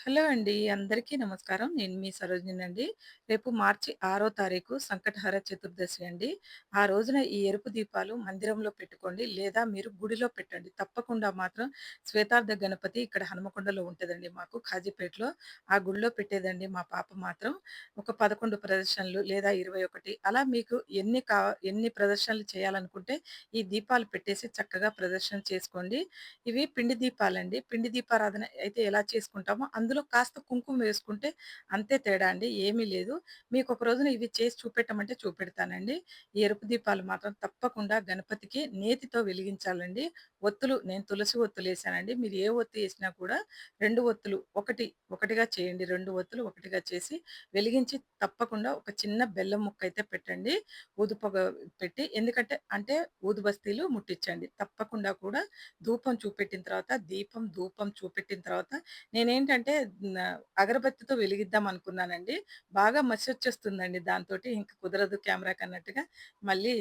Hello అండి. అందరికీ నమస్కారం. నేను మీ సరోజినండి. రేపు మార్చి 6 తారీఖు సంకటహర చతుర్దశి అండి. ఆ రోజున ఈ ఎరుపు దీపాలు మందిరంలో పెట్టుకోండి. లేదా మీరు గుడిలో పెట్టండి. తప్పకుండా మాత్రం శ్వేతార్థ గణపతి ఇక్కడ హనుమకొండలో ఉంటదండి మాకు కాజీపేటలో. ఆ గుడిలో పెట్టేదండి మా పాప మాత్రం. ఒక 11 ప్రదర్శనలు లేదా 21 అలా మీకు ఎన్ని ప్రదర్శనలు చేయాలనుకుంటే ఈ దీపాలు పెట్టేసి చక్కగా ప్రదర్శన చేసుకోండి. ఇవి పిండి దీపాలండి. పిండి దీపారాధన అయితే ఎలా చేసుకుంటామో, అందులో కాస్త కుంకుమ వేసుకుంటే అంతే తేడా అండి. ఏమీ లేదు. మీకొక రోజున ఇవి చేసి చూపెట్టమంటే చూపెడతానండి. ఈ ఎరుపు దీపాలు మాత్రం తప్పకుండా గణపతికి నేతితో వెలిగించాలండి. నేను తులసి ఒత్తులేసానండి. మీరు ఏ ఒత్తి ఏసినా కూడా 2 ఒత్తులు ఒకటిగా చేయండి. 2 ఒత్తులు ఒకటిగా చేసి వెలిగించి తప్పకుండా ఒక చిన్న బెల్లం ముక్కయితే పెట్టండి. ఊదుపొగ పెట్టి ఎందుకంటే ఊదుబస్తీలు ముట్టించండి. తప్పకుండా కూడా ధూపం చూపెట్టిన తర్వాత నేనేంటంటే న అగరబత్తితో వెలిగిద్దాం అనుకున్నానండి. బాగా మసొచ్చేస్తుందండి దాంతోటి. ఇంక కుదరదు కెమెరాకన్నట్టుగా మళ్ళీ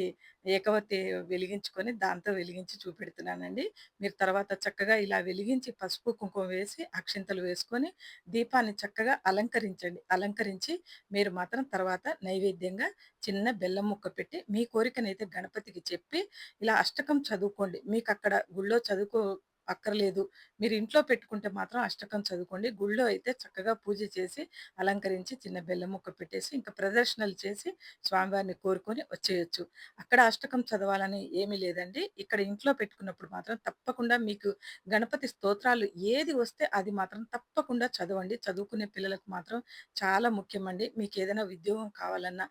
ఏకవత్తి వెలిగించుకొని దాంతో వెలిగించి చూపెడుతున్నానండి. మీరు తర్వాత చక్కగా ఇలా వెలిగించి పసుపు, కుంకుమ వేసి, అక్షింతలు వేసుకొని దీపాన్ని చక్కగా అలంకరించండి. అలంకరించి మీరు మాత్రం తర్వాత నైవేద్యంగా చిన్న బెల్లం ముక్క పెట్టి, మీ కోరికనైతే గణపతికి చెప్పి ఇలా అష్టకం చదువుకోండి. మీకక్కడ గుళ్ళో అక్కర్లేదు. మీరు ఇంట్లో పెట్టుకుంటే మాత్రం అష్టకం చదువుకోండి. గుళ్ళో అయితే చక్కగా పూజ చేసి, అలంకరించి చిన్న బెల్లం ముక్క పెట్టేసి, ఇంకా ప్రదర్శనలు చేసి స్వామివారిని కోరుకొని వచ్చేయొచ్చు. అక్కడ అష్టకం చదవాలని ఏమీ లేదండి. ఇక్కడ ఇంట్లో పెట్టుకున్నప్పుడు మాత్రం తప్పకుండా మీకు గణపతి స్తోత్రాలు ఏది వస్తే అది మాత్రం తప్పకుండా చదవండి. చదువుకునే పిల్లలకు మాత్రం చాలా ముఖ్యమండి. మీకేదైనా ఉద్యోగం కావాలన్నా,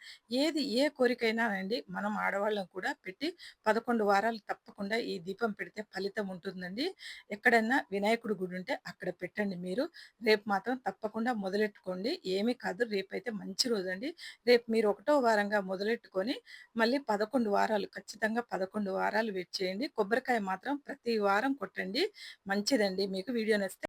ఏ కోరికైనా అండి మనం ఆడవాళ్ళం కూడా పెట్టి 11 వారాలు తప్పకుండా ఈ దీపం పెడితే ఫలితం ఉంటుందండి. ఎక్కడన్నా వినాయకుడి గుడి ఉంటే అక్కడ పెట్టండి మీరు. రేపు మాత్రం తప్పకుండా మొదలెట్టుకోండి. ఏమీ కాదు రేపైతే మంచి రోజండి. రేపు మీరు ఒకటో వారంగా మొదలెట్టుకొని మళ్ళీ 11 వారాలు ఖచ్చితంగా 11 వారాలు వెయిట్ చేయండి. కొబ్బరికాయ మాత్రం ప్రతి వారం కొట్టండి. మంచిదండి. మీకు వీడియో నచ్చితే